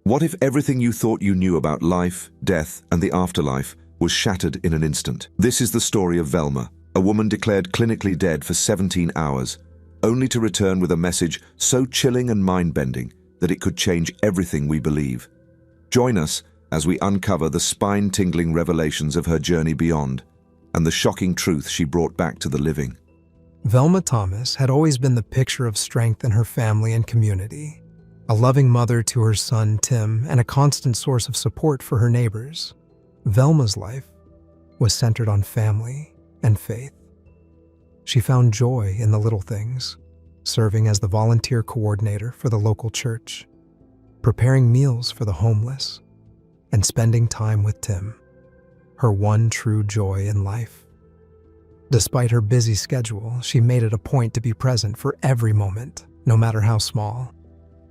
What if everything you thought you knew about life, death, and the afterlife was shattered in an instant? This is the story of Velma, a woman declared clinically dead for 17 hours, only to return with a message so chilling and mind-bending that it could change everything we believe. Join us as we uncover the spine-tingling revelations of her journey beyond and the shocking truth she brought back to the living. Velma Thomas had always been the picture of strength in her family and community, a loving mother to her son Tim and a constant source of support for her neighbors. Velma's life was centered on family and faith. She found joy in the little things, serving as the volunteer coordinator for the local church, preparing meals for the homeless, and spending time with Tim, her one true joy in life. Despite her busy schedule, she made it a point to be present for every moment, no matter how small.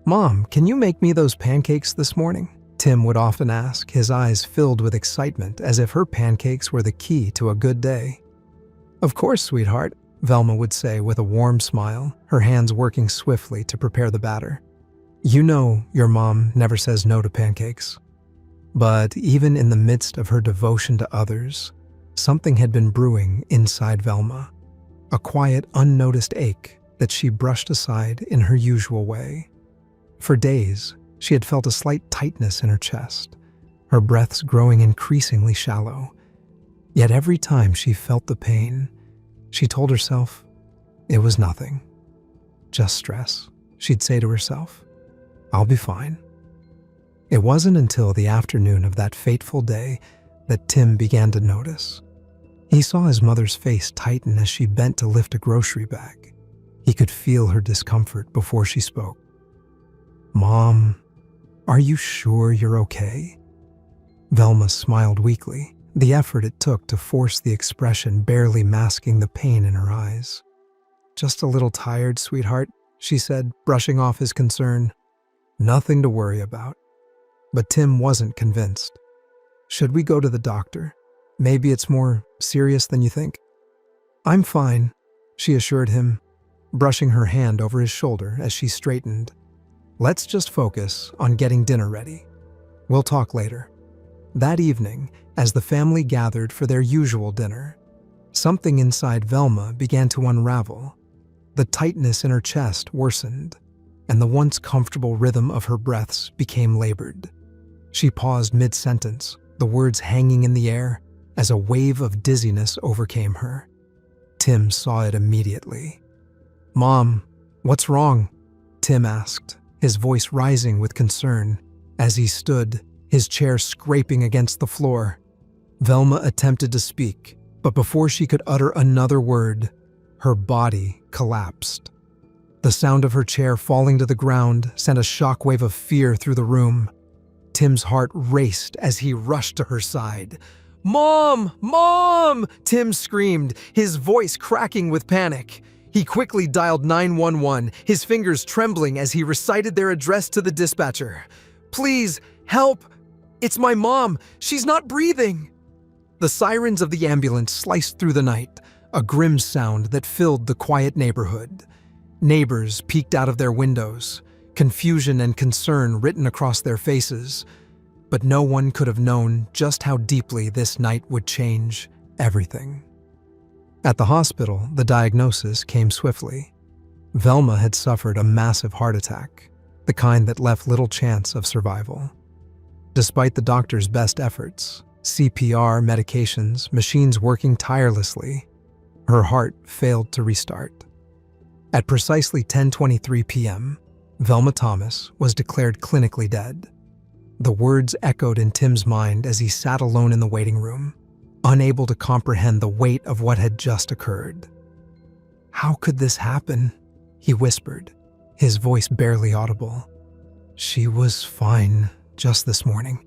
"Mom, can you make me those pancakes this morning?" Tim would often ask, his eyes filled with excitement as if her pancakes were the key to a good day. "Of course, sweetheart," Velma would say with a warm smile, her hands working swiftly to prepare the batter. "You know your mom never says no to pancakes." But even in the midst of her devotion to others, something had been brewing inside Velma, a quiet, unnoticed ache that she brushed aside in her usual way. For days, she had felt a slight tightness in her chest, her breaths growing increasingly shallow. Yet every time she felt the pain, she told herself it was nothing. Just stress, she'd say to herself. "I'll be fine." It wasn't until the afternoon of that fateful day that Tim began to notice. He saw his mother's face tighten as she bent to lift a grocery bag. He could feel her discomfort before she spoke. "Mom, are you sure you're okay?" Velma smiled weakly, the effort it took to force the expression barely masking the pain in her eyes. "Just a little tired, sweetheart," she said, brushing off his concern. "Nothing to worry about." But Tim wasn't convinced. "Should we go to the doctor? Maybe it's more serious than you think." "I'm fine," she assured him, brushing her hand over his shoulder as she straightened. "Let's just focus on getting dinner ready. We'll talk later." That evening, as the family gathered for their usual dinner, something inside Velma began to unravel. The tightness in her chest worsened, and the once comfortable rhythm of her breaths became labored. She paused mid-sentence, the words hanging in the air, as a wave of dizziness overcame her. Tim saw it immediately. "Mom, what's wrong?" Tim asked, his voice rising with concern as he stood, his chair scraping against the floor. Velma attempted to speak, but before she could utter another word, her body collapsed. The sound of her chair falling to the ground sent a shockwave of fear through the room. Tim's heart raced as he rushed to her side. "Mom! Mom!" Tim screamed, his voice cracking with panic. He quickly dialed 911, his fingers trembling as he recited their address to the dispatcher. "Please, help! It's my mom! She's not breathing!" The sirens of the ambulance sliced through the night, a grim sound that filled the quiet neighborhood. Neighbors peeked out of their windows, confusion and concern written across their faces. But no one could have known just how deeply this night would change everything. At the hospital, the diagnosis came swiftly. Velma had suffered a massive heart attack, the kind that left little chance of survival. Despite the doctor's best efforts, CPR, medications, machines working tirelessly, her heart failed to restart. At precisely 10:23 p.m., Velma Thomas was declared clinically dead. The words echoed in Tim's mind as he sat alone in the waiting room, unable to comprehend the weight of what had just occurred. "How could this happen?" he whispered, his voice barely audible. "She was fine just this morning.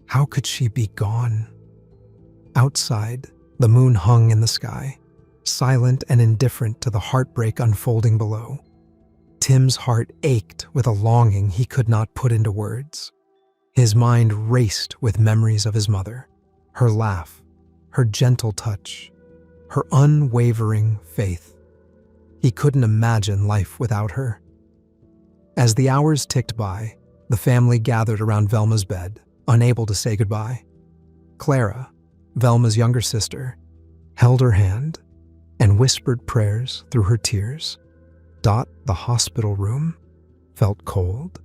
How could she be gone?" Outside, the moon hung in the sky, silent and indifferent to the heartbreak unfolding below. Tim's heart ached with a longing he could not put into words. His mind raced with memories of his mother, her laugh, her gentle touch, her unwavering faith. He couldn't imagine life without her. As the hours ticked by, The family gathered around Velma's bed, unable to say goodbye. Clara, Velma's younger sister, held her hand and whispered prayers through her tears. The hospital room felt cold,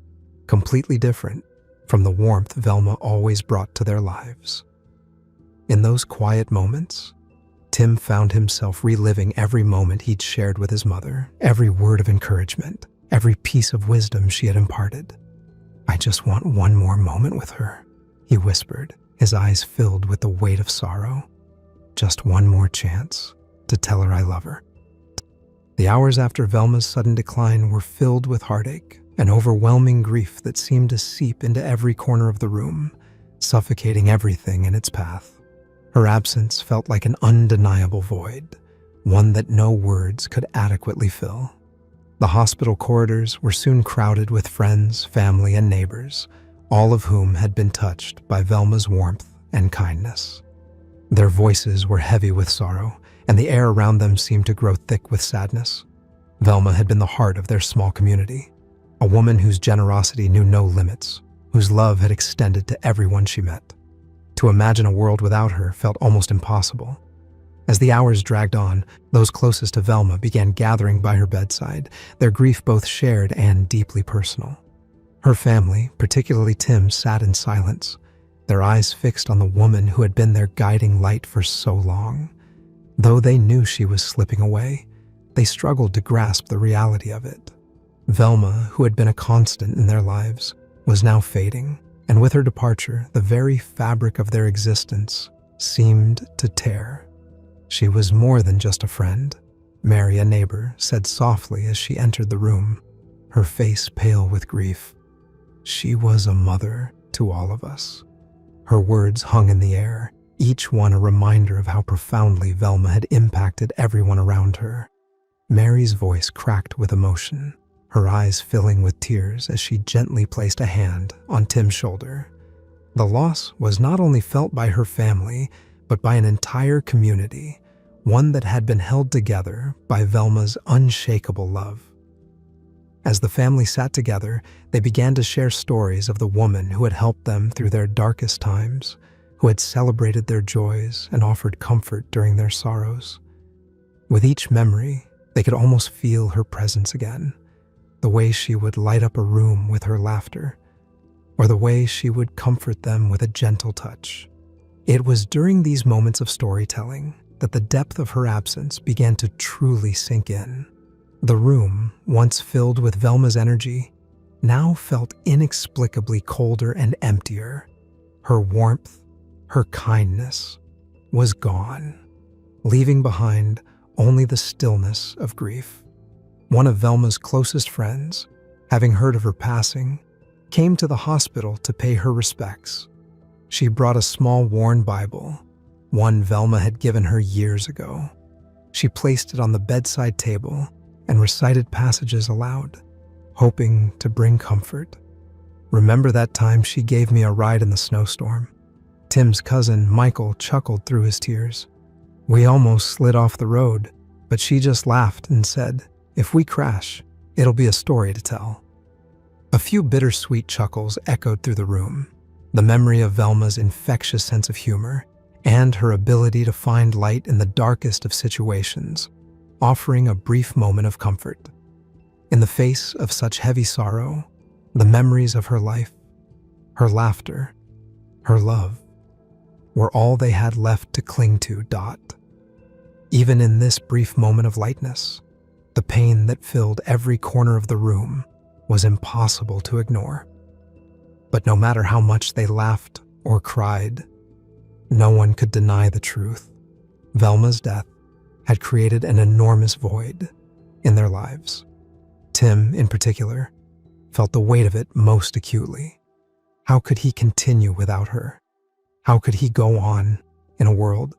completely different from the warmth Velma always brought to their lives. In those quiet moments, Tim found himself reliving every moment he'd shared with his mother, every word of encouragement, every piece of wisdom she had imparted. "I just want one more moment with her," he whispered, his eyes filled with the weight of sorrow. "Just one more chance to tell her I love her." The hours after Velma's sudden decline were filled with heartache and overwhelming grief that seemed to seep into every corner of the room, suffocating everything in its path. Her absence felt like an undeniable void, one that no words could adequately fill. The hospital corridors were soon crowded with friends, family, and neighbors, all of whom had been touched by Velma's warmth and kindness. Their voices were heavy with sorrow, and the air around them seemed to grow thick with sadness. Velma had been the heart of their small community, a woman whose generosity knew no limits, whose love had extended to everyone she met. To imagine a world without her felt almost impossible. As the hours dragged on, those closest to Velma began gathering by her bedside, their grief both shared and deeply personal. Her family, particularly Tim, sat in silence, their eyes fixed on the woman who had been their guiding light for so long. Though they knew she was slipping away, they struggled to grasp the reality of it. Velma, who had been a constant in their lives, was now fading, and with her departure, the very fabric of their existence seemed to tear. "She was more than just a friend," Mary, a neighbor, said softly as she entered the room, her face pale with grief. "She was a mother to all of us." Her words hung in the air, each one a reminder of how profoundly Velma had impacted everyone around her. Mary's voice cracked with emotion, her eyes filling with tears as she gently placed a hand on Tim's shoulder. The loss was not only felt by her family, but by an entire community, one that had been held together by Velma's unshakable love. As the family sat together, they began to share stories of the woman who had helped them through their darkest times, who had celebrated their joys and offered comfort during their sorrows. With each memory, they could almost feel her presence again, the way she would light up a room with her laughter, or the way she would comfort them with a gentle touch. It was during these moments of storytelling that the depth of her absence began to truly sink in. The room, once filled with Velma's energy, now felt inexplicably colder and emptier. Her warmth, her kindness, was gone, leaving behind only the stillness of grief. One of Velma's closest friends, having heard of her passing, came to the hospital to pay her respects. She brought a small worn Bible, one Velma had given her years ago. She placed it on the bedside table and recited passages aloud, hoping to bring comfort. "Remember that time she gave me a ride in the snowstorm?" Tim's cousin, Michael, chuckled through his tears. "We almost slid off the road, but she just laughed and said, 'If we crash, it'll be a story to tell.'" A few bittersweet chuckles echoed through the room, the memory of Velma's infectious sense of humor and her ability to find light in the darkest of situations, offering a brief moment of comfort. In the face of such heavy sorrow, the memories of her life, her laughter, her love, were all they had left to cling to. Even in this brief moment of lightness, the pain that filled every corner of the room was impossible to ignore. But no matter how much they laughed or cried, no one could deny the truth. Velma's death had created an enormous void in their lives. Tim, in particular, felt the weight of it most acutely. How could he continue without her? How could he go on in a world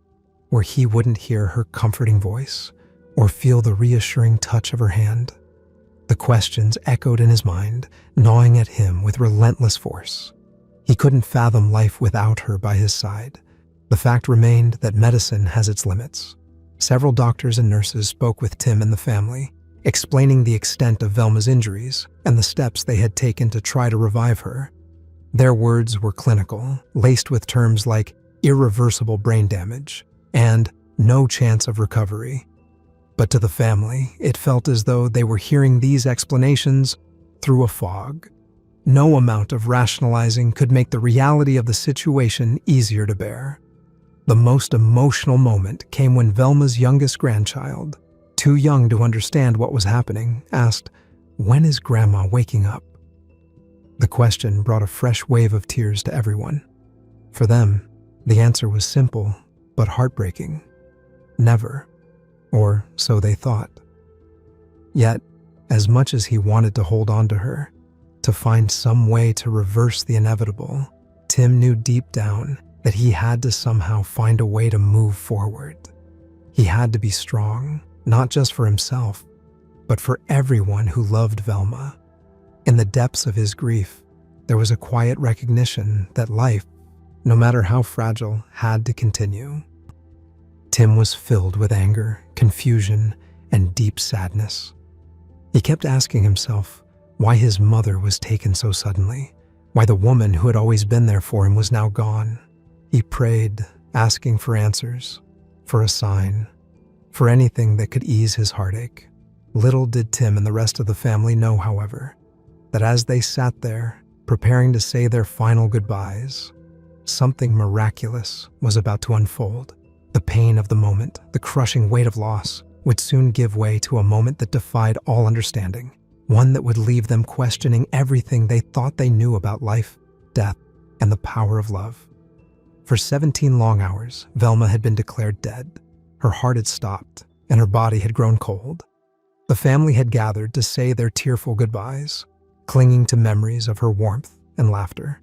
where he wouldn't hear her comforting voice or feel the reassuring touch of her hand? The questions echoed in his mind, gnawing at him with relentless force. He couldn't fathom life without her by his side. The fact remained that medicine has its limits. Several doctors and nurses spoke with Tim and the family, explaining the extent of Velma's injuries and the steps they had taken to try to revive her. Their words were clinical, laced with terms like irreversible brain damage and no chance of recovery. But to the family, it felt as though they were hearing these explanations through a fog. No amount of rationalizing could make the reality of the situation easier to bear. The most emotional moment came when Velma's youngest grandchild, too young to understand what was happening, asked, "When is Grandma waking up?" The question brought a fresh wave of tears to everyone. For them, the answer was simple but heartbreaking. Never. Or so they thought. Yet, as much as he wanted to hold on to her, to find some way to reverse the inevitable, Tim knew deep down that he had to somehow find a way to move forward. He had to be strong, not just for himself, but for everyone who loved Velma. In the depths of his grief, there was a quiet recognition that life, no matter how fragile, had to continue. Tim was filled with anger, confusion, and deep sadness. He kept asking himself why his mother was taken so suddenly, why the woman who had always been there for him was now gone. He prayed, asking for answers, for a sign, for anything that could ease his heartache. Little did Tim and the rest of the family know, however, that as they sat there, preparing to say their final goodbyes, something miraculous was about to unfold. The pain of the moment, the crushing weight of loss, would soon give way to a moment that defied all understanding, one that would leave them questioning everything they thought they knew about life, death, and the power of love. For 17 long hours, Velma had been declared dead. Her heart had stopped, and her body had grown cold. The family had gathered to say their tearful goodbyes, clinging to memories of her warmth and laughter.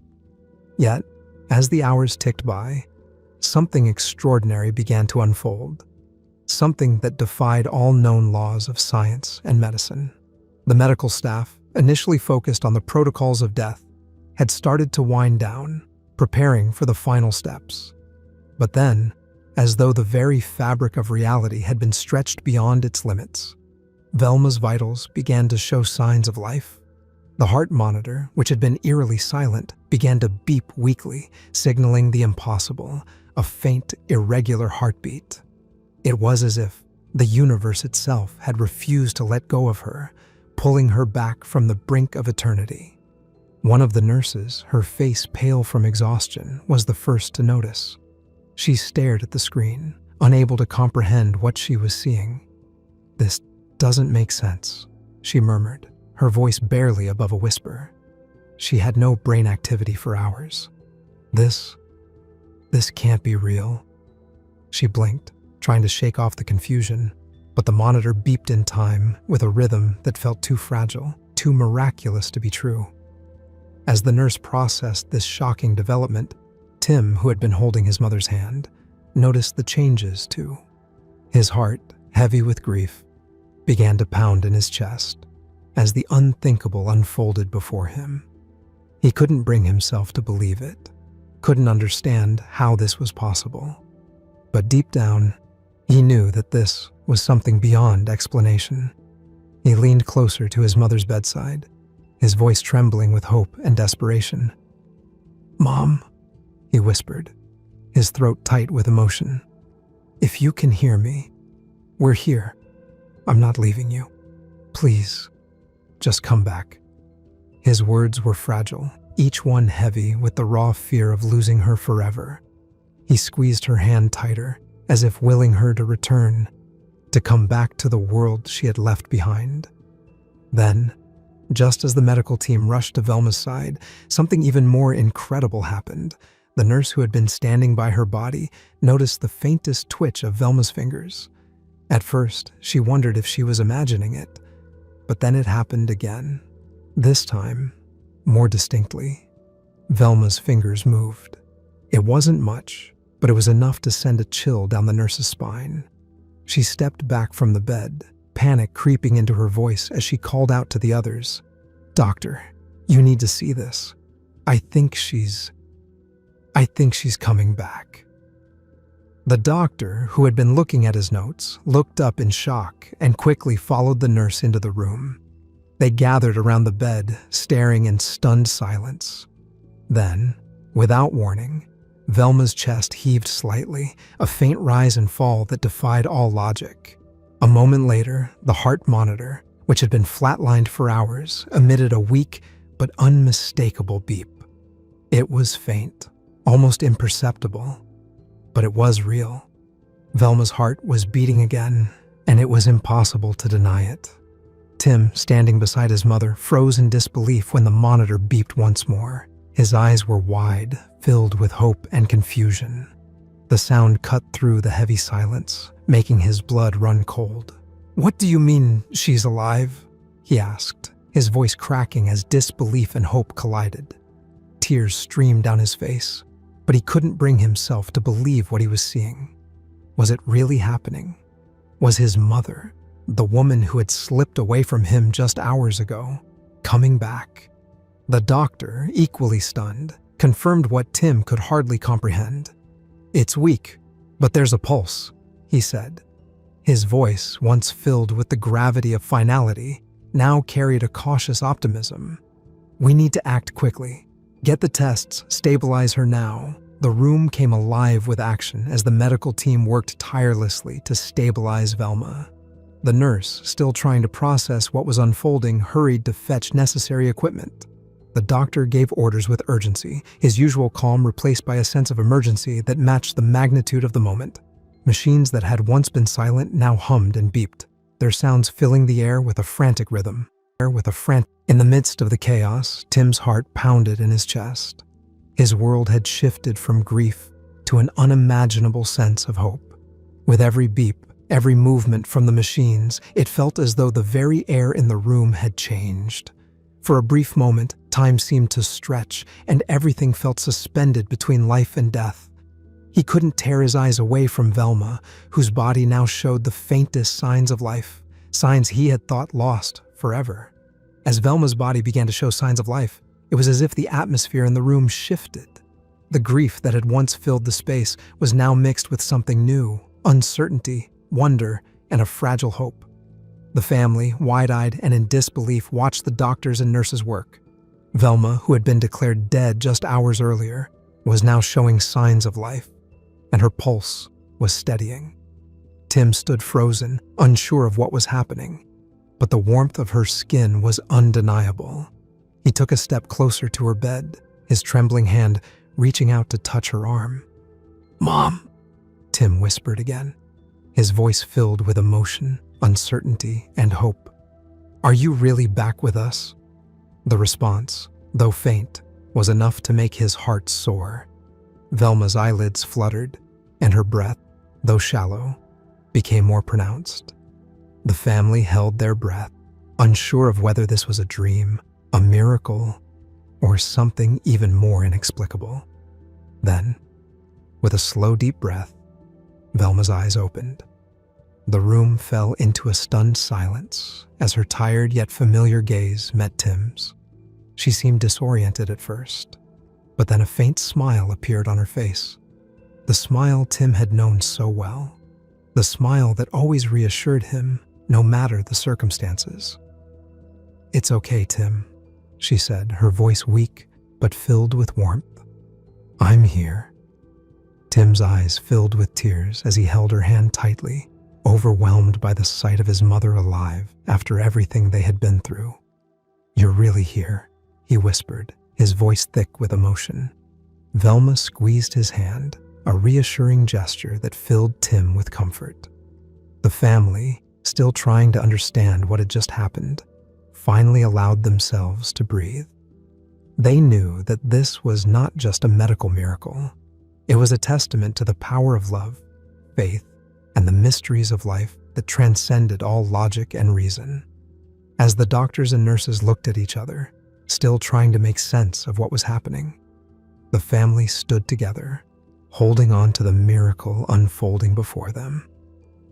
Yet, as the hours ticked by, something extraordinary began to unfold, something that defied all known laws of science and medicine. The medical staff, initially focused on the protocols of death, had started to wind down, preparing for the final steps. But then, as though the very fabric of reality had been stretched beyond its limits, Velma's vitals began to show signs of life. The heart monitor, which had been eerily silent, began to beep weakly, signaling the impossible, a faint, irregular heartbeat. It was as if the universe itself had refused to let go of her, pulling her back from the brink of eternity. One of the nurses, her face pale from exhaustion, was the first to notice. She stared at the screen, unable to comprehend what she was seeing. "This doesn't make sense," she murmured, her voice barely above a whisper. She had no brain activity for hours. This can't be real." She blinked, trying to shake off the confusion, but the monitor beeped in time with a rhythm that felt too fragile, too miraculous to be true. As the nurse processed this shocking development, Tim, who had been holding his mother's hand, noticed the changes too. His heart, heavy with grief, began to pound in his chest as the unthinkable unfolded before him. He couldn't bring himself to believe it, couldn't understand how this was possible. But deep down, he knew that this was something beyond explanation. He leaned closer to his mother's bedside, his voice trembling with hope and desperation. "Mom," he whispered, his throat tight with emotion. "If you can hear me, we're here. I'm not leaving you. Please, just come back." His words were fragile, each one heavy with the raw fear of losing her forever. He squeezed her hand tighter, as if willing her to return, to come back to the world she had left behind. Then, just as the medical team rushed to Velma's side, something even more incredible happened. The nurse who had been standing by her body noticed the faintest twitch of Velma's fingers. At first, she wondered if she was imagining it, but then it happened again. This time, more distinctly, Velma's fingers moved. It wasn't much, but it was enough to send a chill down the nurse's spine. She stepped back from the bed, panic creeping into her voice as she called out to the others. "Doctor, you need to see this. I think she's coming back." The doctor, who had been looking at his notes, looked up in shock and quickly followed the nurse into the room. They gathered around the bed, staring in stunned silence. Then, without warning, Velma's chest heaved slightly, a faint rise and fall that defied all logic. A moment later, the heart monitor, which had been flatlined for hours, emitted a weak but unmistakable beep. It was faint, almost imperceptible, but it was real. Velma's heart was beating again, and it was impossible to deny it. Tim, standing beside his mother, froze in disbelief when the monitor beeped once more. His eyes were wide, filled with hope and confusion. The sound cut through the heavy silence, making his blood run cold. "What do you mean, she's alive?" he asked, his voice cracking as disbelief and hope collided. Tears streamed down his face, but he couldn't bring himself to believe what he was seeing. Was it really happening? Was his mother, the woman who had slipped away from him just hours ago, coming back? The doctor, equally stunned, confirmed what Tim could hardly comprehend. "It's weak, but there's a pulse," he said. His voice, once filled with the gravity of finality, now carried a cautious optimism. "We need to act quickly. Get the tests, stabilize her now." The room came alive with action as the medical team worked tirelessly to stabilize Velma. The nurse, still trying to process what was unfolding, hurried to fetch necessary equipment. The doctor gave orders with urgency, his usual calm replaced by a sense of emergency that matched the magnitude of the moment. Machines that had once been silent now hummed and beeped, their sounds filling the air with a frantic rhythm. In the midst of the chaos, Tim's heart pounded in his chest. His world had shifted from grief to an unimaginable sense of hope. With every beep, every movement from the machines, it felt as though the very air in the room had changed. For a brief moment, time seemed to stretch, and everything felt suspended between life and death. He couldn't tear his eyes away from Velma, whose body now showed the faintest signs of life, signs he had thought lost forever. As Velma's body began to show signs of life, it was as if the atmosphere in the room shifted. The grief that had once filled the space was now mixed with something new, uncertainty, wonder, and a fragile hope. The family, wide-eyed and in disbelief, watched the doctors and nurses work. Velma, who had been declared dead just hours earlier, was now showing signs of life, and her pulse was steadying. Tim stood frozen, unsure of what was happening, but the warmth of her skin was undeniable. He took a step closer to her bed, his trembling hand reaching out to touch her arm. "Mom," Tim whispered again, his voice filled with emotion, uncertainty, and hope. "Are you really back with us?" The response, though faint, was enough to make his heart soar. Velma's eyelids fluttered, and her breath, though shallow, became more pronounced. The family held their breath, unsure of whether this was a dream, a miracle, or something even more inexplicable. Then, with a slow, deep breath, Velma's eyes opened. The room fell into a stunned silence as her tired yet familiar gaze met Tim's. She seemed disoriented at first, but then a faint smile appeared on her face. The smile Tim had known so well. The smile that always reassured him, no matter the circumstances. "It's okay, Tim," she said, her voice weak but filled with warmth. "I'm here." Tim's eyes filled with tears as he held her hand tightly, overwhelmed by the sight of his mother alive after everything they had been through. "You're really here," he whispered, his voice thick with emotion. Velma squeezed his hand, a reassuring gesture that filled Tim with comfort. The family, still trying to understand what had just happened, finally allowed themselves to breathe. They knew that this was not just a medical miracle. It was a testament to the power of love, faith, and the mysteries of life that transcended all logic and reason. As the doctors and nurses looked at each other, still trying to make sense of what was happening, the family stood together, holding on to the miracle unfolding before them.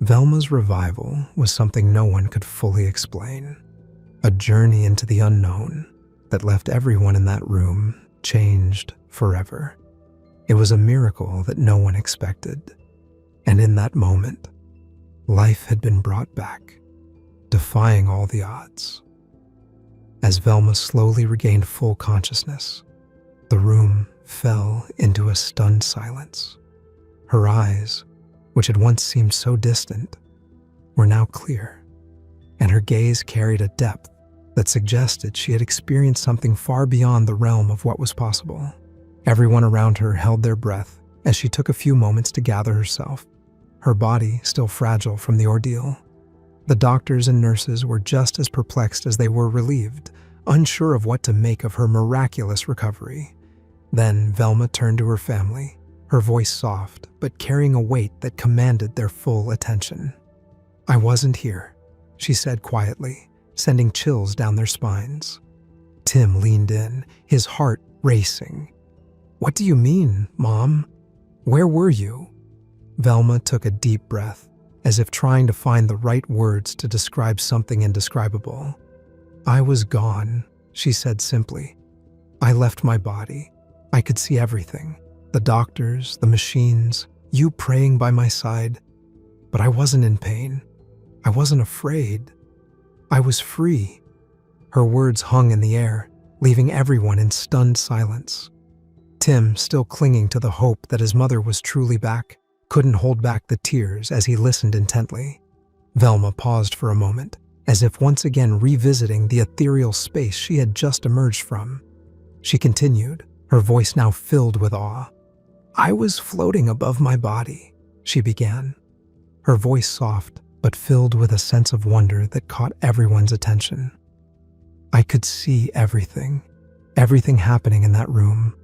Velma's revival was something no one could fully explain, a journey into the unknown that left everyone in that room changed forever. It was a miracle that no one expected, And in that moment, life had been brought back, defying all the odds. As Velma slowly regained full consciousness, the room fell into a stunned silence. Her eyes, which had once seemed so distant, were now clear, and her gaze carried a depth that suggested she had experienced something far beyond the realm of what was possible. Everyone around her held their breath as she took a few moments to gather herself, her body still fragile from the ordeal. The doctors and nurses were just as perplexed as they were relieved, unsure of what to make of her miraculous recovery. Then Velma turned to her family, her voice soft but carrying a weight that commanded their full attention. "I wasn't here," she said quietly, sending chills down their spines. Tim leaned in, his heart racing. "What do you mean, Mom? Where were you?" Velma took a deep breath, as if trying to find the right words to describe something indescribable. "I was gone," she said simply. "I left my body. I could see everything. The doctors, the machines, you praying by my side. But I wasn't in pain. I wasn't afraid. I was free." Her words hung in the air, leaving everyone in stunned silence. Tim, still clinging to the hope that his mother was truly back, couldn't hold back the tears as he listened intently. Velma paused for a moment, as if once again revisiting the ethereal space she had just emerged from. She continued, her voice now filled with awe. "I was floating above my body," she began, her voice soft but filled with a sense of wonder that caught everyone's attention. "I could see everything happening in that room.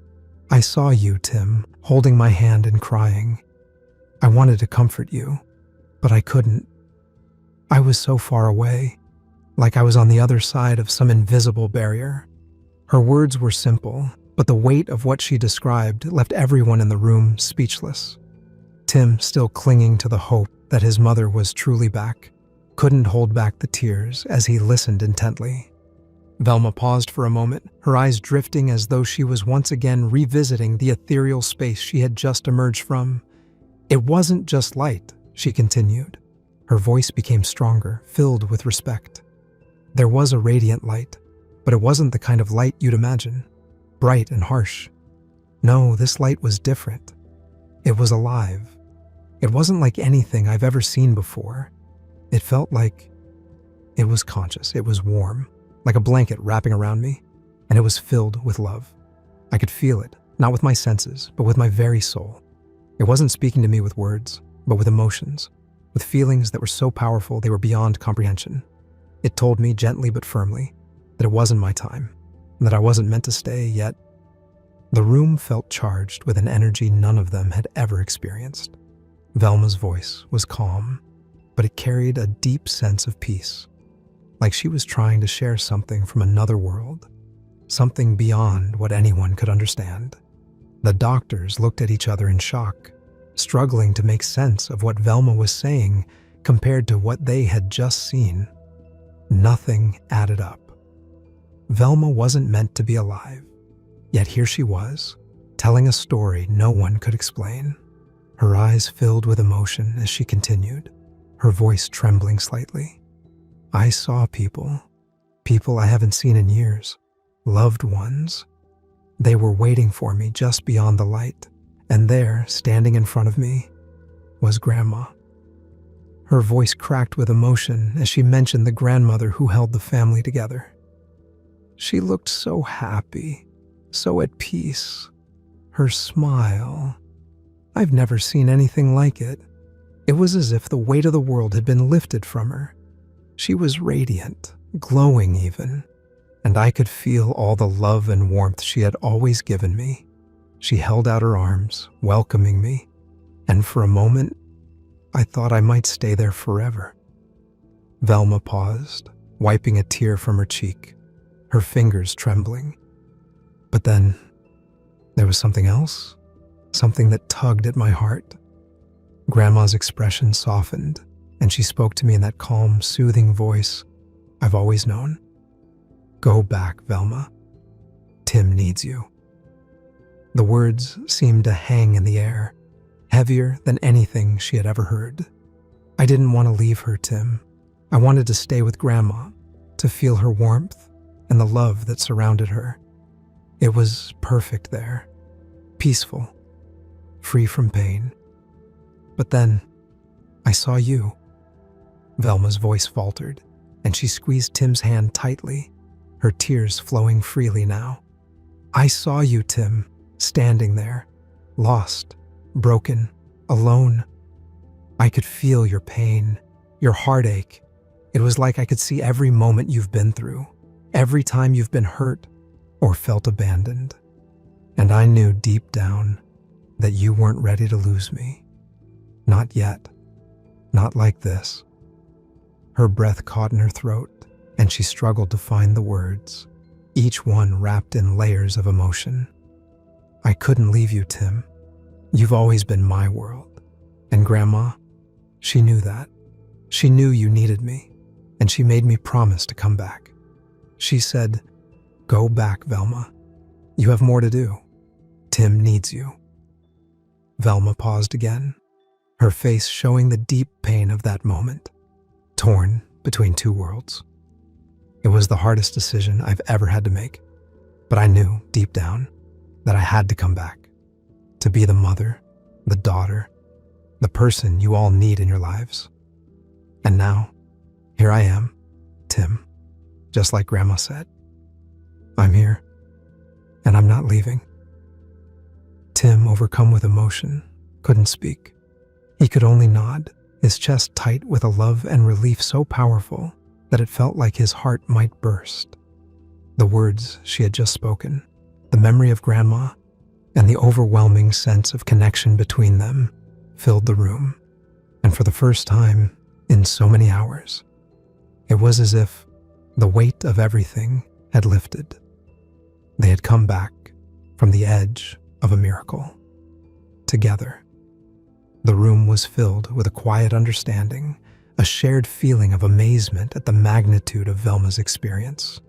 I saw you, Tim, holding my hand and crying. I wanted to comfort you, but I couldn't. I was so far away, like I was on the other side of some invisible barrier." Her words were simple, but the weight of what she described left everyone in the room speechless. Tim, still clinging to the hope that his mother was truly back, couldn't hold back the tears as he listened intently. Velma paused for a moment, her eyes drifting as though she was once again revisiting the ethereal space she had just emerged from. "It wasn't just light," she continued. Her voice became stronger, filled with respect. "There was a radiant light, but it wasn't the kind of light you'd imagine, bright and harsh. No, this light was different. It was alive. It wasn't like anything I've ever seen before. It felt like it was conscious. It was warm, like a blanket wrapping around me, and it was filled with love. I could feel it, not with my senses, but with my very soul. It wasn't speaking to me with words, but with emotions, with feelings that were so powerful they were beyond comprehension. It told me gently but firmly that it wasn't my time, and that I wasn't meant to stay yet." The room felt charged with an energy none of them had ever experienced. Velma's voice was calm, but it carried a deep sense of peace, like she was trying to share something from another world, something beyond what anyone could understand. The doctors looked at each other in shock, struggling to make sense of what Velma was saying compared to what they had just seen. Nothing added up. Velma wasn't meant to be alive, yet here she was, telling a story no one could explain. Her eyes filled with emotion as she continued, her voice trembling slightly. "I saw people I haven't seen in years, loved ones. They were waiting for me just beyond the light, and there, standing in front of me, was Grandma." Her voice cracked with emotion as she mentioned the grandmother who held the family together. "She looked so happy, so at peace. Her smile, I've never seen anything like it. It was as if the weight of the world had been lifted from her. She was radiant, glowing even, and I could feel all the love and warmth she had always given me. She held out her arms, welcoming me, and for a moment, I thought I might stay there forever." Velma paused, wiping a tear from her cheek, her fingers trembling. But then, there was something else, something that tugged at my heart. Grandma's expression softened, and she spoke to me in that calm, soothing voice I've always known. "Go back, Velma. Tim needs you." The words seemed to hang in the air, heavier than anything she had ever heard. I didn't want to leave her, Tim. I wanted to stay with Grandma, to feel her warmth and the love that surrounded her. It was perfect there, peaceful, free from pain. But then, I saw you. Velma's voice faltered, and she squeezed Tim's hand tightly, her tears flowing freely now. I saw you, Tim, standing there, lost, broken, alone. I could feel your pain, your heartache. It was like I could see every moment you've been through, every time you've been hurt or felt abandoned. And I knew deep down that you weren't ready to lose me. Not yet. Not like this. Her breath caught in her throat, and she struggled to find the words, each one wrapped in layers of emotion. I couldn't leave you, Tim. You've always been my world. And Grandma, she knew that. She knew you needed me, and she made me promise to come back. She said, "Go back, Velma. You have more to do. Tim needs you." Velma paused again, her face showing the deep pain of that moment, torn between two worlds. It was the hardest decision I've ever had to make, but I knew deep down that I had to come back, to be the mother, the daughter, the person you all need in your lives. And now, here I am, Tim, just like Grandma said. I'm here, and I'm not leaving. Tim, overcome with emotion, couldn't speak. He could only nod, his chest tight with a love and relief so powerful that it felt like his heart might burst. The words she had just spoken, the memory of Grandma, and the overwhelming sense of connection between them filled the room. And for the first time in so many hours, it was as if the weight of everything had lifted. They had come back from the edge of a miracle, together. The room was filled with a quiet understanding, a shared feeling of amazement at the magnitude of Velma's experience.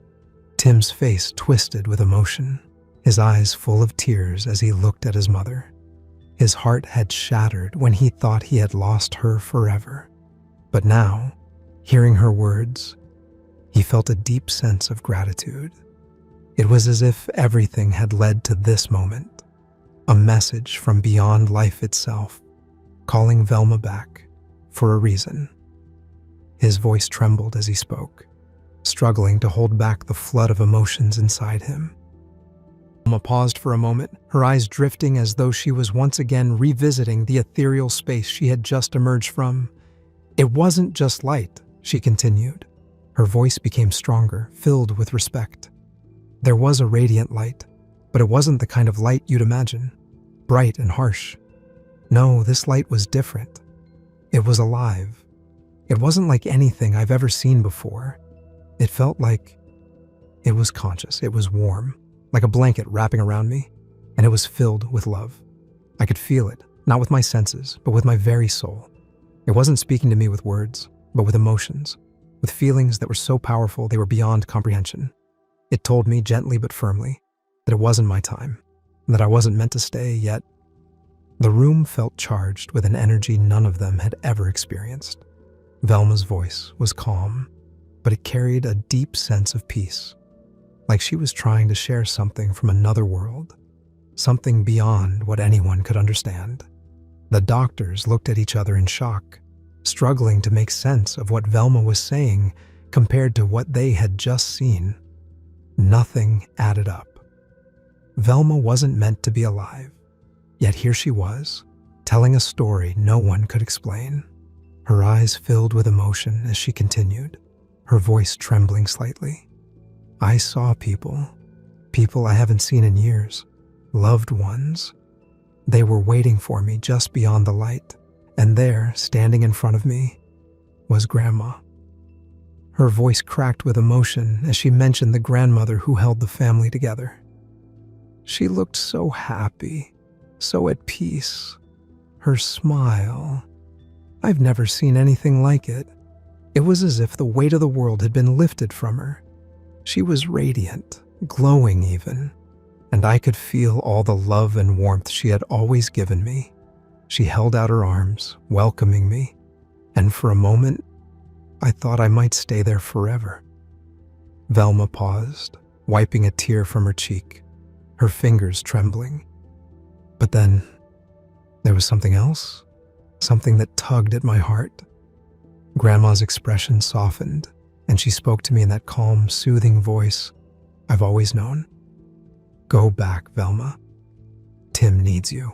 Tim's face twisted with emotion, his eyes full of tears as he looked at his mother. His heart had shattered when he thought he had lost her forever. But now, hearing her words, he felt a deep sense of gratitude. It was as if everything had led to this moment, a message from beyond life itself, calling Velma back for a reason. His voice trembled as he spoke, struggling to hold back the flood of emotions inside him. Velma paused for a moment, her eyes drifting as though she was once again revisiting the ethereal space she had just emerged from. It wasn't just light, she continued. Her voice became stronger, filled with respect. There was a radiant light, but it wasn't the kind of light you'd imagine, bright and harsh. No, this light was different. It was alive. It wasn't like anything I've ever seen before. It felt like it was conscious. It was warm, like a blanket wrapping around me, and it was filled with love. I could feel it, not with my senses, but with my very soul. It wasn't speaking to me with words, but with emotions, with feelings that were so powerful they were beyond comprehension. It told me gently but firmly that it wasn't my time, and that I wasn't meant to stay yet. The room felt charged with an energy none of them had ever experienced. Velma's voice was calm, but it carried a deep sense of peace, like she was trying to share something from another world, something beyond what anyone could understand. The doctors looked at each other in shock, struggling to make sense of what Velma was saying compared to what they had just seen. Nothing added up. Velma wasn't meant to be alive, yet here she was, telling a story no one could explain. Her eyes filled with emotion as she continued, her voice trembling slightly. I saw people I haven't seen in years, loved ones. They were waiting for me just beyond the light, and there, standing in front of me, was Grandma. Her voice cracked with emotion as she mentioned the grandmother who held the family together. She looked so happy, so at peace. Her smile, I've never seen anything like it. It was as if the weight of the world had been lifted from her. She was radiant, glowing even, and I could feel all the love and warmth she had always given me. She held out her arms, welcoming me, and for a moment, I thought I might stay there forever. Velma paused, wiping a tear from her cheek, her fingers trembling. But then, there was something else, something that tugged at my heart. Grandma's expression softened, and she spoke to me in that calm, soothing voice I've always known. "Go back, Velma. Tim needs you."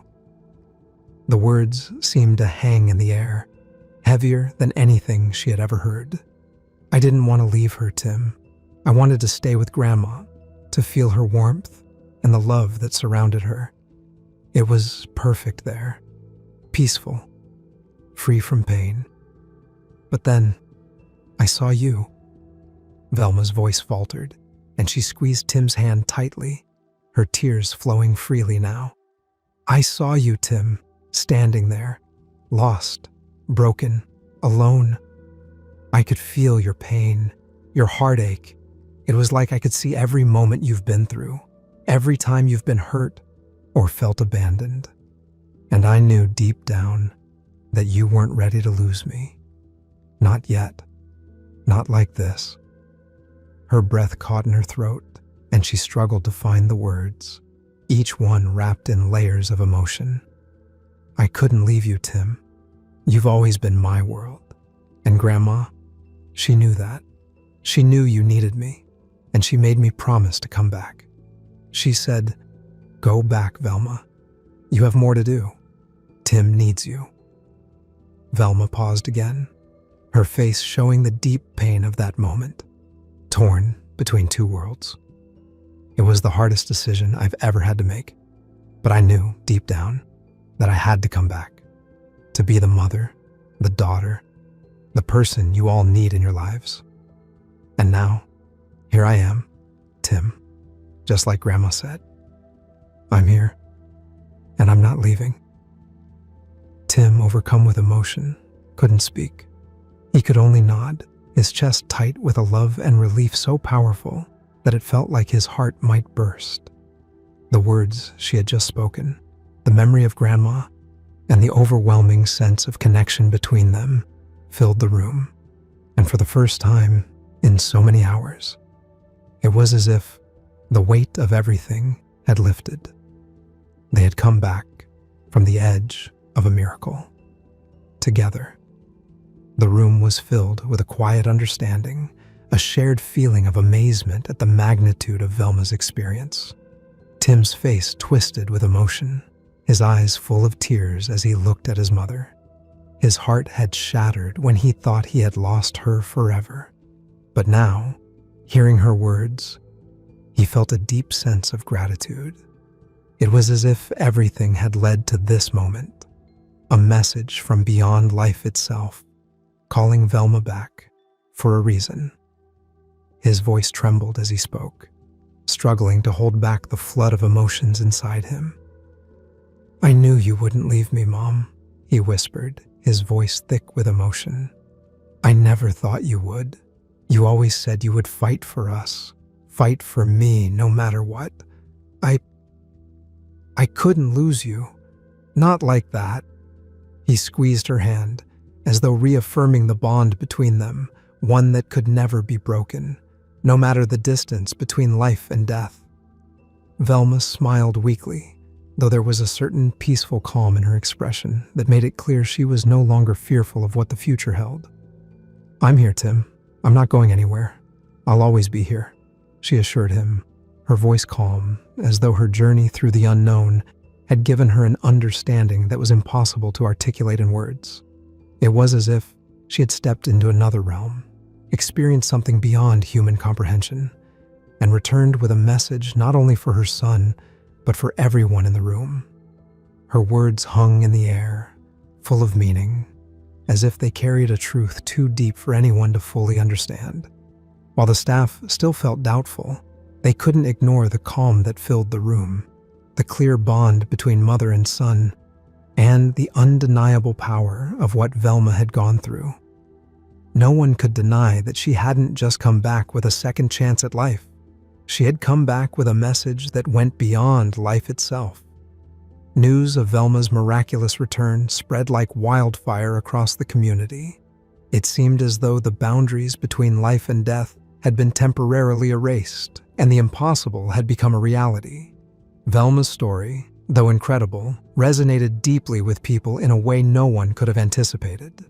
The words seemed to hang in the air, heavier than anything she had ever heard. I didn't want to leave her, Tim. I wanted to stay with Grandma, to feel her warmth and the love that surrounded her. It was perfect there, peaceful, free from pain. But then, I saw you. Velma's voice faltered, and she squeezed Tim's hand tightly, her tears flowing freely now. "I saw you, Tim, standing there, lost, broken, alone. I could feel your pain, your heartache. It was like I could see every moment you've been through, every time you've been hurt or felt abandoned. And I knew deep down that you weren't ready to lose me. Not yet. Not like this." Her breath caught in her throat, and she struggled to find the words, each one wrapped in layers of emotion. "I couldn't leave you, Tim. You've always been my world. And Grandma, she knew that. She knew you needed me, and she made me promise to come back. She said, 'Go back, Velma. You have more to do. Tim needs you.'" Velma paused again, her face showing the deep pain of that moment, torn between two worlds. It was the hardest decision I've ever had to make, but I knew deep down that I had to come back, to be the mother, the daughter, the person you all need in your lives. And now, here I am, Tim, just like Grandma said. I'm here, and I'm not leaving. Tim, overcome with emotion, couldn't speak. He could only nod, his chest tight with a love and relief so powerful that it felt like his heart might burst. The words she had just spoken, the memory of Grandma, and the overwhelming sense of connection between them filled the room. And for the first time in so many hours, it was as if the weight of everything had lifted. They had come back from the edge of a miracle. Together. The room was filled with a quiet understanding, a shared feeling of amazement at the magnitude of Velma's experience. Tim's face twisted with emotion, his eyes full of tears as he looked at his mother. His heart had shattered when he thought he had lost her forever. But now, hearing her words, he felt a deep sense of gratitude. It was as if everything had led to this moment, a message from beyond life itself, calling Velma back for a reason. His voice trembled as he spoke, struggling to hold back the flood of emotions inside him. "I knew you wouldn't leave me, Mom," he whispered, his voice thick with emotion. "I never thought you would. You always said you would fight for us, fight for me no matter what. I couldn't lose you. Not like that." He squeezed her hand, as though reaffirming the bond between them, one that could never be broken, no matter the distance between life and death. Velma smiled weakly, though there was a certain peaceful calm in her expression that made it clear she was no longer fearful of what the future held. "I'm here, Tim. I'm not going anywhere. I'll always be here," she assured him, her voice calm, as though her journey through the unknown had given her an understanding that was impossible to articulate in words. It was as if she had stepped into another realm, experienced something beyond human comprehension, and returned with a message not only for her son, but for everyone in the room. Her words hung in the air, full of meaning, as if they carried a truth too deep for anyone to fully understand. While the staff still felt doubtful, they couldn't ignore the calm that filled the room, the clear bond between mother and son, and the undeniable power of what Velma had gone through. No one could deny that she hadn't just come back with a second chance at life. She had come back with a message that went beyond life itself. News of Velma's miraculous return spread like wildfire across the community. It seemed as though the boundaries between life and death had been temporarily erased, and the impossible had become a reality. Velma's story, though incredible, resonated deeply with people in a way no one could have anticipated.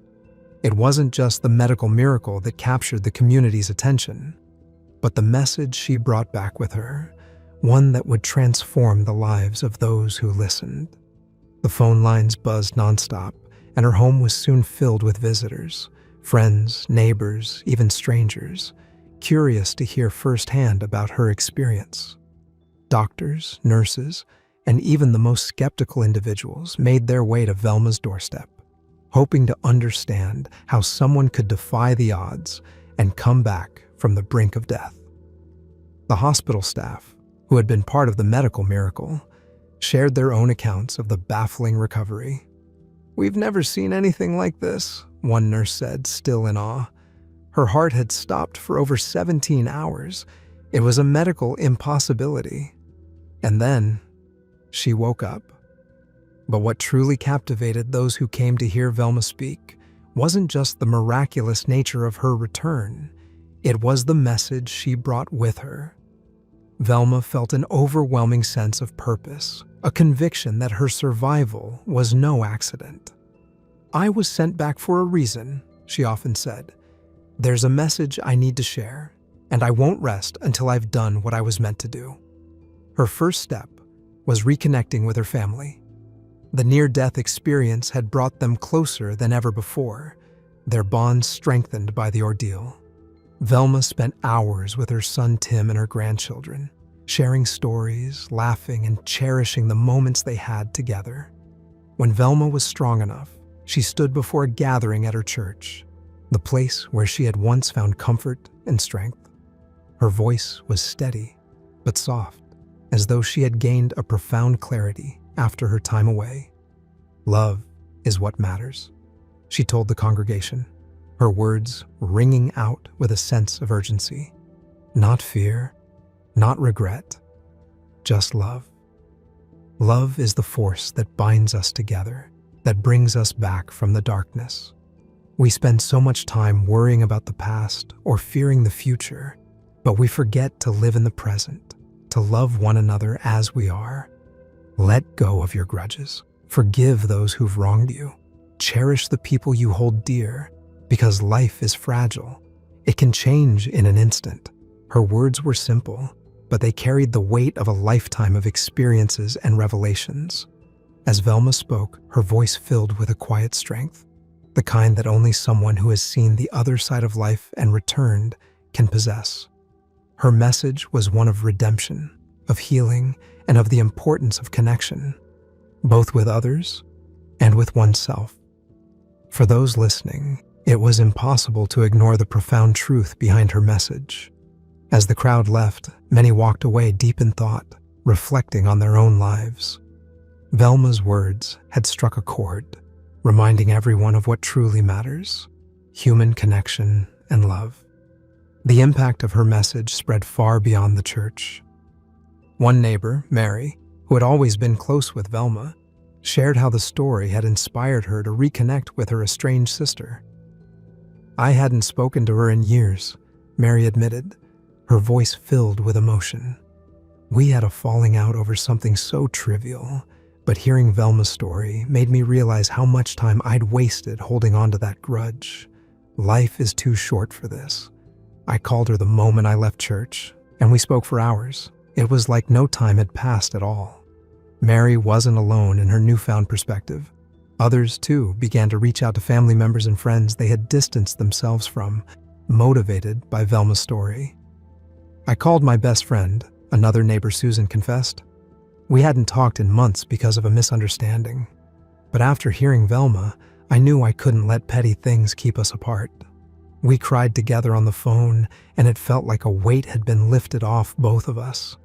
It wasn't just the medical miracle that captured the community's attention, but the message she brought back with her, one that would transform the lives of those who listened. The phone lines buzzed nonstop, and her home was soon filled with visitors, friends, neighbors, even strangers, curious to hear firsthand about her experience. Doctors, nurses, and even the most skeptical individuals made their way to Velma's doorstep, hoping to understand how someone could defy the odds and come back from the brink of death. The hospital staff, who had been part of the medical miracle, shared their own accounts of the baffling recovery. "We've never seen anything like this," one nurse said, still in awe. Her heart had stopped for over 17 hours. It was a medical impossibility. And then she woke up. But what truly captivated those who came to hear Velma speak wasn't just the miraculous nature of her return. It was the message she brought with her. Velma felt an overwhelming sense of purpose, a conviction that her survival was no accident. "I was sent back for a reason," she often said. "There's a message I need to share, and I won't rest until I've done what I was meant to do." Her first step was reconnecting with her family. The near-death experience had brought them closer than ever before, their bonds strengthened by the ordeal. Velma spent hours with her son Tim and her grandchildren, sharing stories, laughing, and cherishing the moments they had together. When Velma was strong enough, she stood before a gathering at her church, the place where she had once found comfort and strength. Her voice was steady, but soft, as though she had gained a profound clarity after her time away. "Love is what matters," she told the congregation, her words ringing out with a sense of urgency. "Not fear, not regret, just love. Love is the force that binds us together, that brings us back from the darkness. We spend so much time worrying about the past or fearing the future, but we forget to live in the present, to love one another as we are. Let go of your grudges. Forgive those who've wronged you. Cherish the people you hold dear, because life is fragile. It can change in an instant." Her words were simple, but they carried the weight of a lifetime of experiences and revelations. As Velma spoke, her voice filled with a quiet strength, the kind that only someone who has seen the other side of life and returned can possess. Her message was one of redemption, of healing, and of the importance of connection, both with others and with oneself. For those listening, it was impossible to ignore the profound truth behind her message. As the crowd left, many walked away deep in thought, reflecting on their own lives. Velma's words had struck a chord, reminding everyone of what truly matters: human connection and love. The impact of her message spread far beyond the church. One neighbor, Mary, who had always been close with Velma, shared how the story had inspired her to reconnect with her estranged sister. "I hadn't spoken to her in years," Mary admitted, her voice filled with emotion. "We had a falling out over something so trivial, but hearing Velma's story made me realize how much time I'd wasted holding on to that grudge. Life is too short for this." I called her the moment I left church, and we spoke for hours. It was like no time had passed at all. Mary wasn't alone in her newfound perspective. Others, too, began to reach out to family members and friends they had distanced themselves from, motivated by Velma's story. "I called my best friend," another neighbor Susan confessed. "We hadn't talked in months because of a misunderstanding. But after hearing Velma, I knew I couldn't let petty things keep us apart. We cried together on the phone, and it felt like a weight had been lifted off both of us."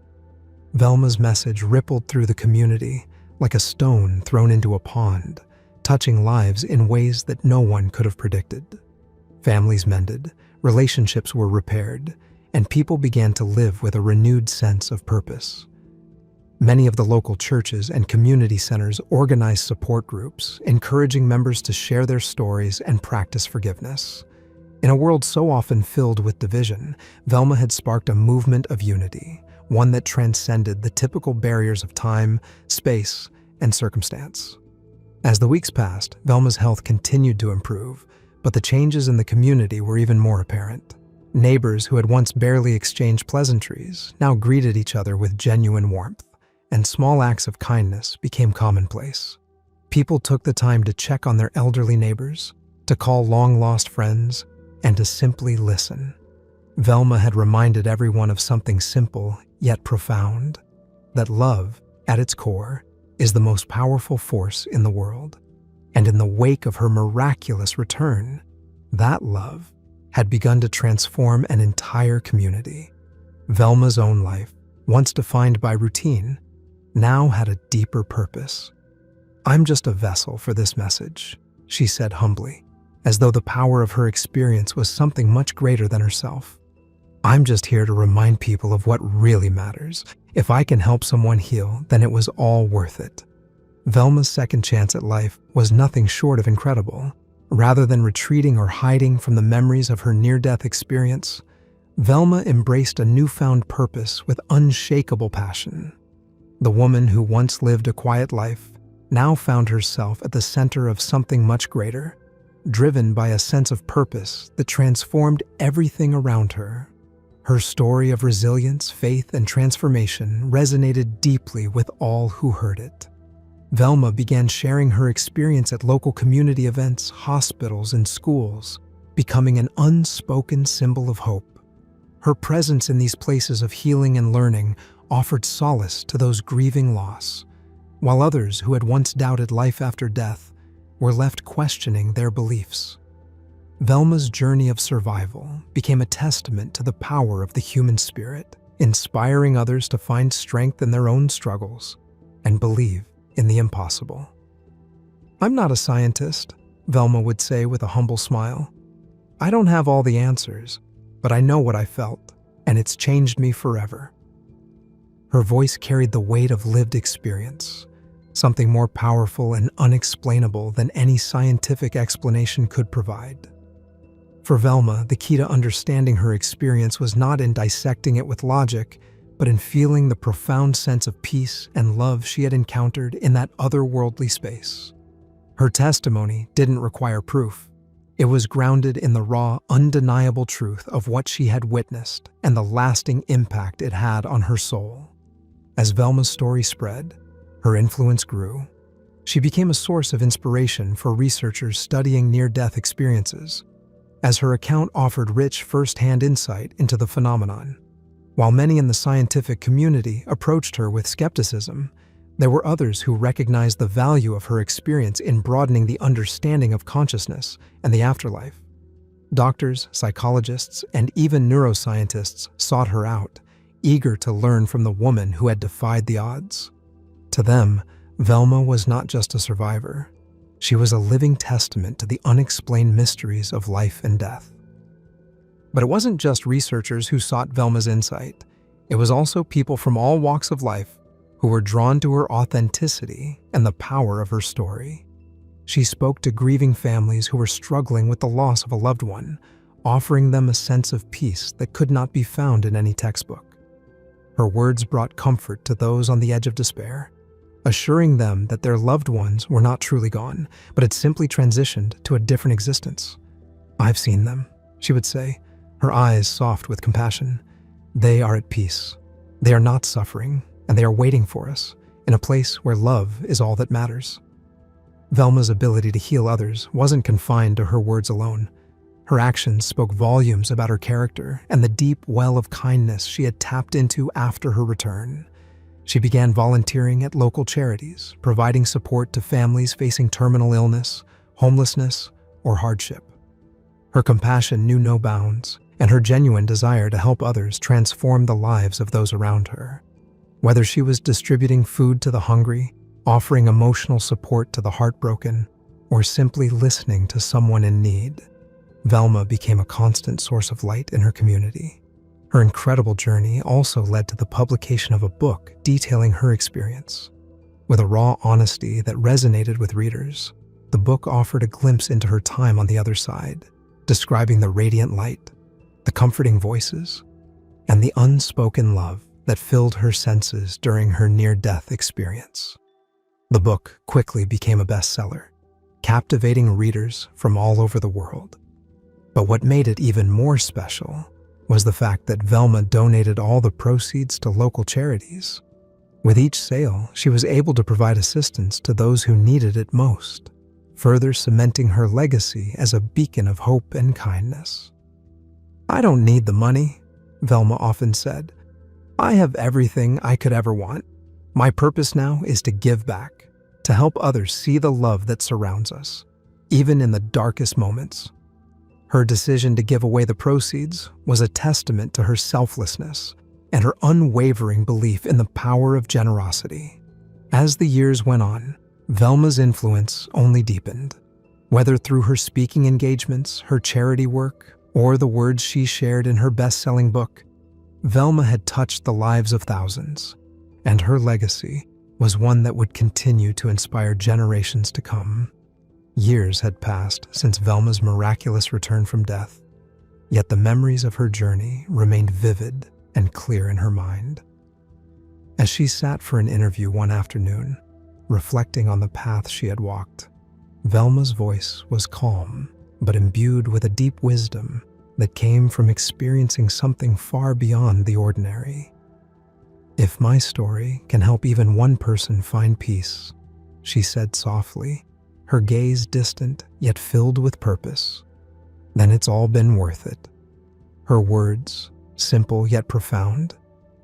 Velma's message rippled through the community like a stone thrown into a pond, touching lives in ways that no one could have predicted. Families mended, relationships were repaired, and people began to live with a renewed sense of purpose. Many of the local churches and community centers organized support groups, encouraging members to share their stories and practice forgiveness. In a world so often filled with division, Velma had sparked a movement of unity, one that transcended the typical barriers of time, space, and circumstance. As the weeks passed, Velma's health continued to improve, but the changes in the community were even more apparent. Neighbors who had once barely exchanged pleasantries now greeted each other with genuine warmth, and small acts of kindness became commonplace. People took the time to check on their elderly neighbors, to call long-lost friends, and to simply listen. Velma had reminded everyone of something simple yet profound, that love, at its core, is the most powerful force in the world. And in the wake of her miraculous return, that love had begun to transform an entire community. Velma's own life, once defined by routine, now had a deeper purpose. "I'm just a vessel for this message," she said humbly, as though the power of her experience was something much greater than herself. "I'm just here to remind people of what really matters. If I can help someone heal, then it was all worth it." Velma's second chance at life was nothing short of incredible. Rather than retreating or hiding from the memories of her near-death experience, Velma embraced a newfound purpose with unshakable passion. The woman who once lived a quiet life now found herself at the center of something much greater, driven by a sense of purpose that transformed everything around her. Her story of resilience, faith, and transformation resonated deeply with all who heard it. Velma began sharing her experience at local community events, hospitals, and schools, becoming an unspoken symbol of hope. Her presence in these places of healing and learning offered solace to those grieving loss, while others who had once doubted life after death were left questioning their beliefs. Velma's journey of survival became a testament to the power of the human spirit, inspiring others to find strength in their own struggles and believe in the impossible. "I'm not a scientist," Velma would say with a humble smile. "I don't have all the answers, but I know what I felt, and it's changed me forever." Her voice carried the weight of lived experience, something more powerful and unexplainable than any scientific explanation could provide. For Velma, the key to understanding her experience was not in dissecting it with logic, but in feeling the profound sense of peace and love she had encountered in that otherworldly space. Her testimony didn't require proof. It was grounded in the raw, undeniable truth of what she had witnessed and the lasting impact it had on her soul. As Velma's story spread, her influence grew. She became a source of inspiration for researchers studying near-death experiences, as her account offered rich first-hand insight into the phenomenon. While many in the scientific community approached her with skepticism, there were others who recognized the value of her experience in broadening the understanding of consciousness and the afterlife. Doctors, psychologists, and even neuroscientists sought her out, eager to learn from the woman who had defied the odds. To them, Velma was not just a survivor. She was a living testament to the unexplained mysteries of life and death. But it wasn't just researchers who sought Velma's insight. It was also people from all walks of life who were drawn to her authenticity and the power of her story. She spoke to grieving families who were struggling with the loss of a loved one, offering them a sense of peace that could not be found in any textbook. Her words brought comfort to those on the edge of despair, assuring them that their loved ones were not truly gone, but had simply transitioned to a different existence. "I've seen them," she would say, her eyes soft with compassion. "They are at peace. They are not suffering, and they are waiting for us, in a place where love is all that matters." Velma's ability to heal others wasn't confined to her words alone. Her actions spoke volumes about her character and the deep well of kindness she had tapped into after her return. She began volunteering at local charities, providing support to families facing terminal illness, homelessness, or hardship. Her compassion knew no bounds, and her genuine desire to help others transformed the lives of those around her. Whether she was distributing food to the hungry, offering emotional support to the heartbroken, or simply listening to someone in need, Velma became a constant source of light in her community. Her incredible journey also led to the publication of a book detailing her experience. With a raw honesty that resonated with readers, the book offered a glimpse into her time on the other side, describing the radiant light, the comforting voices, and the unspoken love that filled her senses during her near-death experience. The book quickly became a bestseller, captivating readers from all over the world. But what made it even more special was the fact that Velma donated all the proceeds to local charities. With each sale, she was able to provide assistance to those who needed it most, further cementing her legacy as a beacon of hope and kindness. "I don't need the money," Velma often said. "I have everything I could ever want. My purpose now is to give back, to help others see the love that surrounds us, even in the darkest moments." Her decision to give away the proceeds was a testament to her selflessness and her unwavering belief in the power of generosity. As the years went on, Velma's influence only deepened. Whether through her speaking engagements, her charity work, or the words she shared in her best-selling book, Velma had touched the lives of thousands, and her legacy was one that would continue to inspire generations to come. Years had passed since Velma's miraculous return from death, yet the memories of her journey remained vivid and clear in her mind. As she sat for an interview one afternoon, reflecting on the path she had walked, Velma's voice was calm, but imbued with a deep wisdom that came from experiencing something far beyond the ordinary. "If my story can help even one person find peace," she said softly, her gaze distant yet filled with purpose, "then it's all been worth it." Her words, simple yet profound,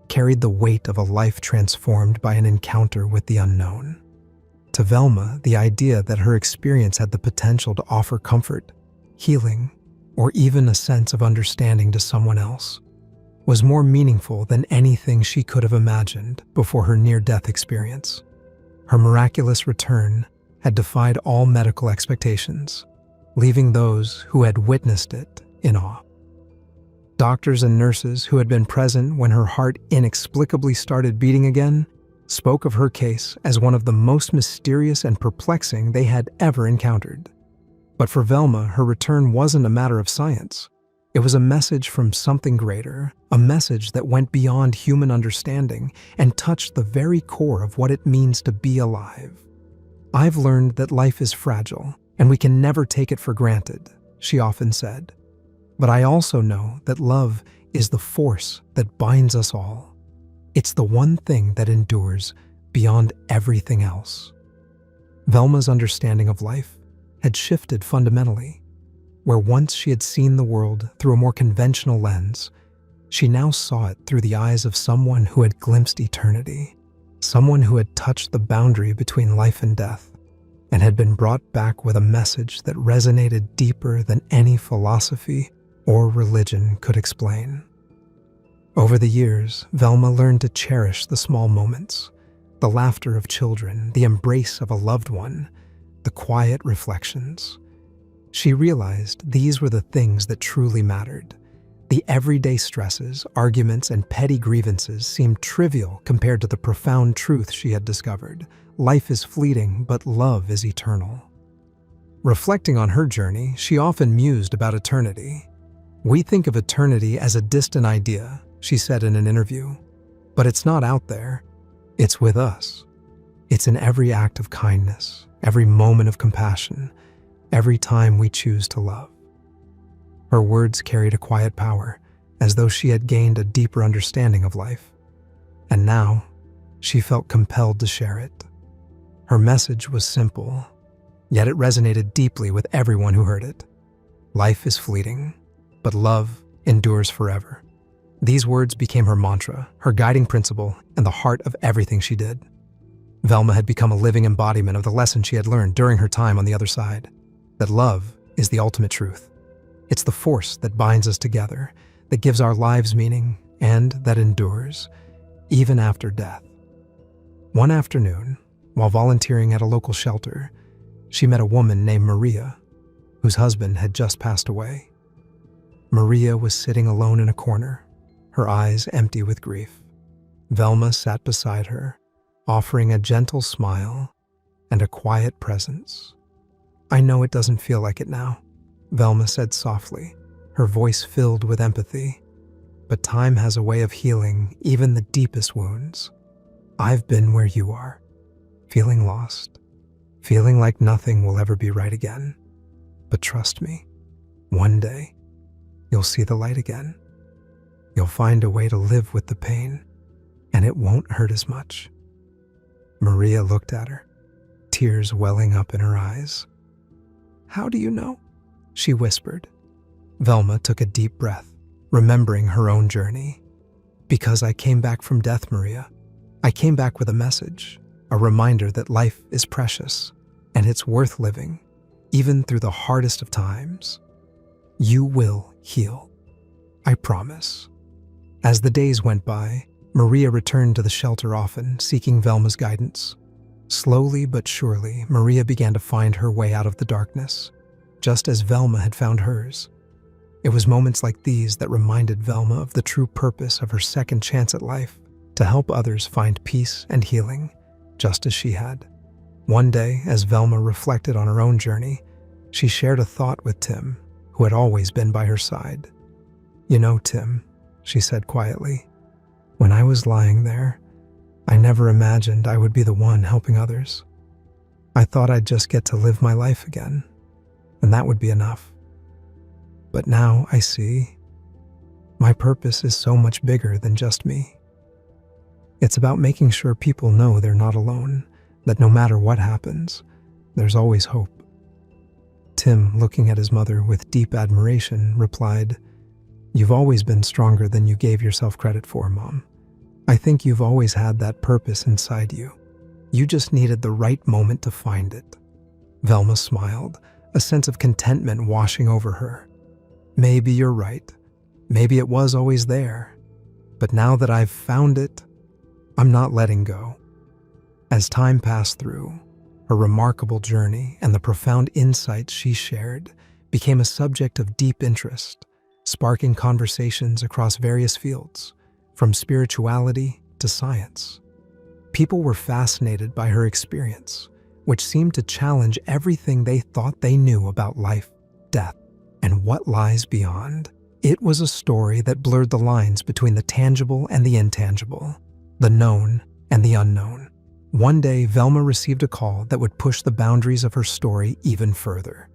carried the weight of a life transformed by an encounter with the unknown. To Velma, the idea that her experience had the potential to offer comfort, healing, or even a sense of understanding to someone else was more meaningful than anything she could have imagined before her near-death experience. Her miraculous return had defied all medical expectations, leaving those who had witnessed it in awe. Doctors and nurses who had been present when her heart inexplicably started beating again spoke of her case as one of the most mysterious and perplexing they had ever encountered. But for Velma, her return wasn't a matter of science. It was a message from something greater, a message that went beyond human understanding and touched the very core of what it means to be alive. "I've learned that life is fragile, and we can never take it for granted," she often said. "But I also know that love is the force that binds us all. It's the one thing that endures beyond everything else." Velma's understanding of life had shifted fundamentally. Where once she had seen the world through a more conventional lens, she now saw it through the eyes of someone who had glimpsed eternity, someone who had touched the boundary between life and death, and had been brought back with a message that resonated deeper than any philosophy or religion could explain. Over the years, Velma learned to cherish the small moments, the laughter of children, the embrace of a loved one, the quiet reflections. She realized these were the things that truly mattered. The everyday stresses, arguments, and petty grievances seemed trivial compared to the profound truth she had discovered. Life is fleeting, but love is eternal. Reflecting on her journey, she often mused about eternity. "We think of eternity as a distant idea," she said in an interview, "but it's not out there. It's with us. It's in every act of kindness, every moment of compassion, every time we choose to love." Her words carried a quiet power, as though she had gained a deeper understanding of life. And now, she felt compelled to share it. Her message was simple, yet it resonated deeply with everyone who heard it. Life is fleeting, but love endures forever. These words became her mantra, her guiding principle, and the heart of everything she did. Velma had become a living embodiment of the lesson she had learned during her time on the other side, that love is the ultimate truth. It's the force that binds us together, that gives our lives meaning, and that endures, even after death. One afternoon, while volunteering at a local shelter, she met a woman named Maria, whose husband had just passed away. Maria was sitting alone in a corner, her eyes empty with grief. Velma sat beside her, offering a gentle smile and a quiet presence. "I know it doesn't feel like it now," Velma said softly, her voice filled with empathy. "But time has a way of healing even the deepest wounds. I've been where you are, feeling lost, feeling like nothing will ever be right again. But trust me, one day, you'll see the light again. You'll find a way to live with the pain, and it won't hurt as much." Maria looked at her, tears welling up in her eyes. "How do you know?" she whispered. Velma took a deep breath, remembering her own journey. "Because I came back from death, Maria. I came back with a message, a reminder that life is precious, and it's worth living, even through the hardest of times. You will heal. I promise." As the days went by, Maria returned to the shelter often, seeking Velma's guidance. Slowly but surely, Maria began to find her way out of the darkness, just as Velma had found hers. It was moments like these that reminded Velma of the true purpose of her second chance at life, to help others find peace and healing, just as she had. One day, as Velma reflected on her own journey, she shared a thought with Tim, who had always been by her side. "You know, Tim," she said quietly, "when I was lying there, I never imagined I would be the one helping others. I thought I'd just get to live my life again, and that would be enough. But now I see my purpose is so much bigger than just me. It's about making sure people know they're not alone, that no matter what happens, there's always hope." Tim, looking at his mother with deep admiration, replied, "You've always been stronger than you gave yourself credit for, Mom. I think you've always had that purpose inside you. You just needed the right moment to find it." Velma smiled, a sense of contentment washing over her. "Maybe you're right. Maybe it was always there. But now that I've found it, I'm not letting go." As time passed through, her remarkable journey and the profound insights she shared became a subject of deep interest, sparking conversations across various fields, from spirituality to science. People were fascinated by her experience, which seemed to challenge everything they thought they knew about life, death, and what lies beyond. It was a story that blurred the lines between the tangible and the intangible, the known and the unknown. One day, Velma received a call that would push the boundaries of her story even further.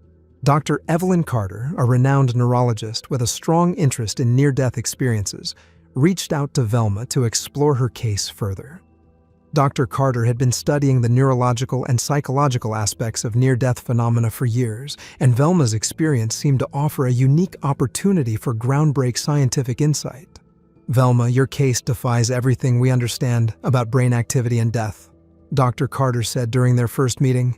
Dr. Evelyn Carter, a renowned neurologist with a strong interest in near-death experiences, reached out to Velma to explore her case further. Dr. Carter had been studying the neurological and psychological aspects of near-death phenomena for years, and Velma's experience seemed to offer a unique opportunity for groundbreaking scientific insight. "Velma, your case defies everything we understand about brain activity and death," Dr. Carter said during their first meeting.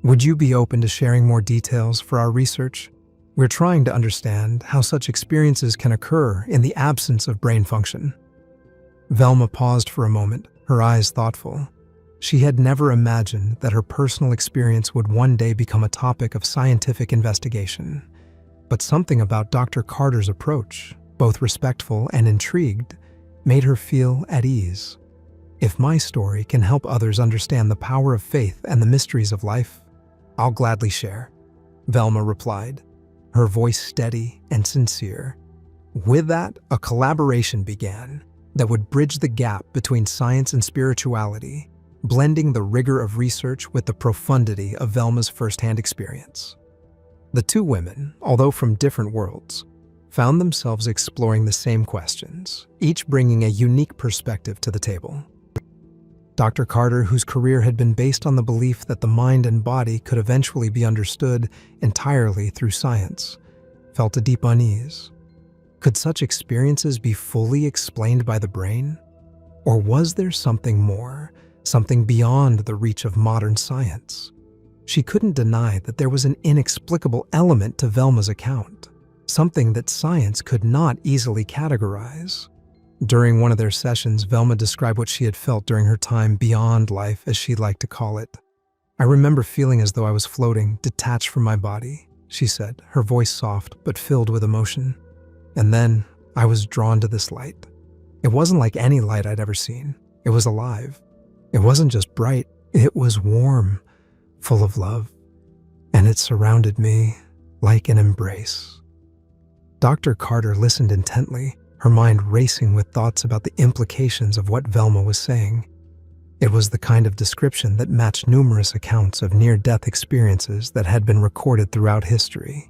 "Would you be open to sharing more details for our research? We're trying to understand how such experiences can occur in the absence of brain function." Velma paused for a moment, her eyes thoughtful. She had never imagined that her personal experience would one day become a topic of scientific investigation. But something about Dr. Carter's approach, both respectful and intrigued, made her feel at ease. "If my story can help others understand the power of faith and the mysteries of life, I'll gladly share," Velma replied, her voice steady and sincere. With that, a collaboration began that would bridge the gap between science and spirituality, blending the rigor of research with the profundity of Velma's firsthand experience. The two women, although from different worlds, found themselves exploring the same questions, each bringing a unique perspective to the table. Dr. Carter, whose career had been based on the belief that the mind and body could eventually be understood entirely through science, felt a deep unease. Could such experiences be fully explained by the brain? Or was there something more, something beyond the reach of modern science? She couldn't deny that there was an inexplicable element to Velma's account, something that science could not easily categorize. During one of their sessions, Velma described what she had felt during her time beyond life, as she liked to call it. "I remember feeling as though I was floating, detached from my body," she said, her voice soft but filled with emotion. "And then I was drawn to this light. It wasn't like any light I'd ever seen. It was alive. It wasn't just bright, it was warm, full of love, and it surrounded me like an embrace. Dr. Carter listened intently, her mind racing with thoughts about the implications of what Velma was saying. It was the kind of description that matched numerous accounts of near-death experiences that had been recorded throughout history.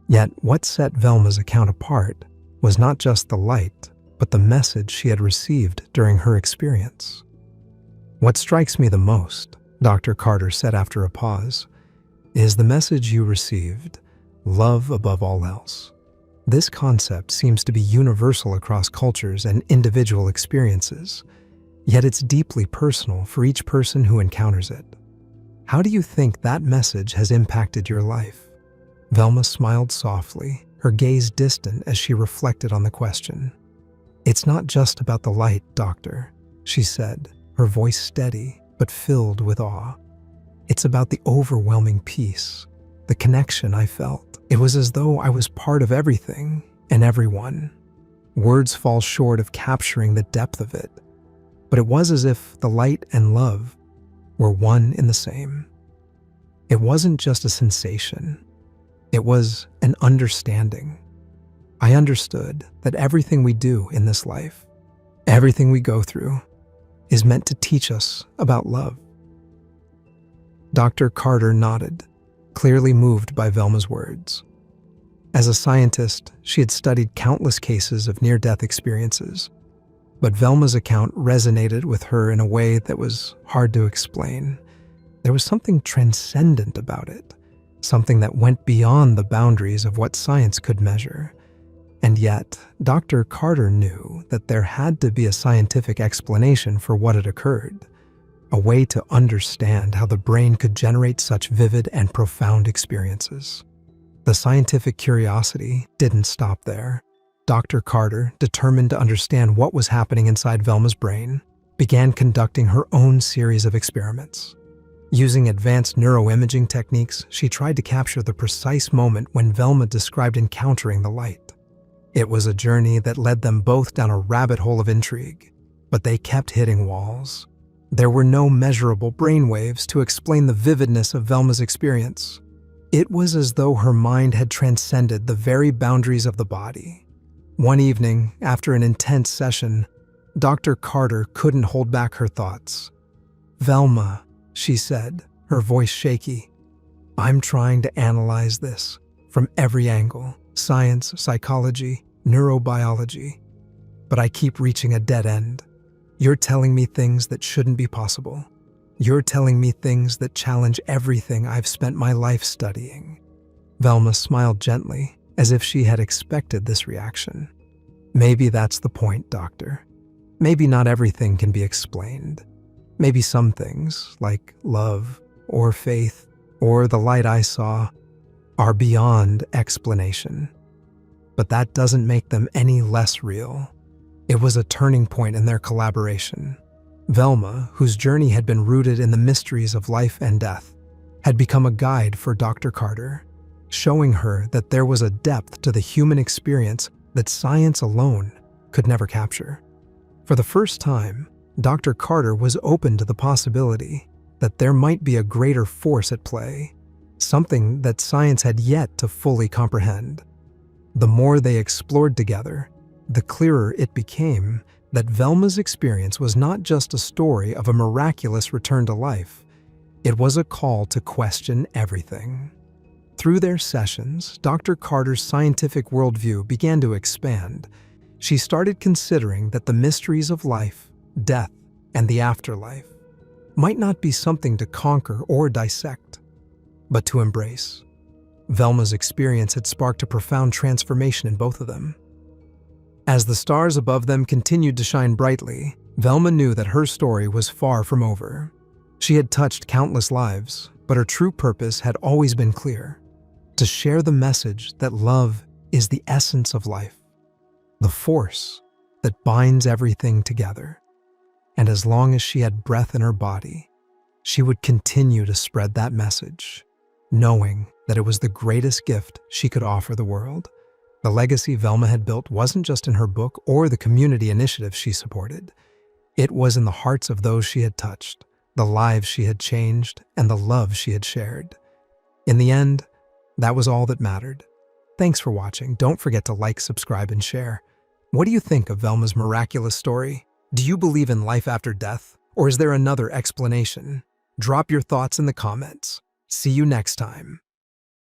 Yet, what set Velma's account apart was not just the light, but the message she had received during her experience. "What strikes me the most," Dr. Carter said after a pause, "is the message you received, love above all else. This concept seems to be universal across cultures and individual experiences, yet it's deeply personal for each person who encounters it. How do you think that message has impacted your life?" Velma smiled softly, her gaze distant as she reflected on the question. "It's not just about the light, Doctor," she said, her voice steady but filled with awe. "It's about the overwhelming peace, the connection I felt. It was as though I was part of everything and everyone. Words fall short of capturing the depth of it, but it was as if the light and love were one in the same. It wasn't just a sensation. It was an understanding. I understood that everything we do in this life, everything we go through, is meant to teach us about love." Dr. Carter nodded, clearly moved by Velma's words. As a scientist, she had studied countless cases of near-death experiences, but Velma's account resonated with her in a way that was hard to explain. There was something transcendent about it, something that went beyond the boundaries of what science could measure. And yet, Dr. Carter knew that there had to be a scientific explanation for what had occurred, a way to understand how the brain could generate such vivid and profound experiences. The scientific curiosity didn't stop there. Dr. Carter, determined to understand what was happening inside Velma's brain, began conducting her own series of experiments. Using advanced neuroimaging techniques, she tried to capture the precise moment when Velma described encountering the light. It was a journey that led them both down a rabbit hole of intrigue, but they kept hitting walls. There were no measurable brainwaves to explain the vividness of Velma's experience. It was as though her mind had transcended the very boundaries of the body. One evening, after an intense session, Dr. Carter couldn't hold back her thoughts. "Velma," she said, her voice shaky, "I'm trying to analyze this from every angle. Science, psychology, neurobiology. But I keep reaching a dead end. You're telling me things that shouldn't be possible. You're telling me things that challenge everything I've spent my life studying." Velma smiled gently, as if she had expected this reaction. "Maybe that's the point, Doctor. Maybe not everything can be explained. Maybe some things, like love, or faith, or the light I saw, are beyond explanation. But that doesn't make them any less real." It was a turning point in their collaboration. Velma, whose journey had been rooted in the mysteries of life and death, had become a guide for Dr. Carter, showing her that there was a depth to the human experience that science alone could never capture. For the first time, Dr. Carter was open to the possibility that there might be a greater force at play, something that science had yet to fully comprehend. The more they explored together, the clearer it became that Velma's experience was not just a story of a miraculous return to life. It was a call to question everything. Through their sessions, Dr. Carter's scientific worldview began to expand. She started considering that the mysteries of life, death, and the afterlife might not be something to conquer or dissect, but to embrace. Velma's experience had sparked a profound transformation in both of them. As the stars above them continued to shine brightly, Velma knew that her story was far from over. She had touched countless lives, but her true purpose had always been clear: to share the message that love is the essence of life, the force that binds everything together. And as long as she had breath in her body, she would continue to spread that message, knowing that it was the greatest gift she could offer the world, The legacy Velma had built wasn't just in her book or the community initiatives she supported. It was in the hearts of those she had touched, the lives she had changed, and the love she had shared. In the end, that was all that mattered. Thanks for watching. Don't forget to like, subscribe, and share. What do you think of Velma's miraculous story? Do you believe in life after death, or is there another explanation? Drop your thoughts in the comments. See you next time.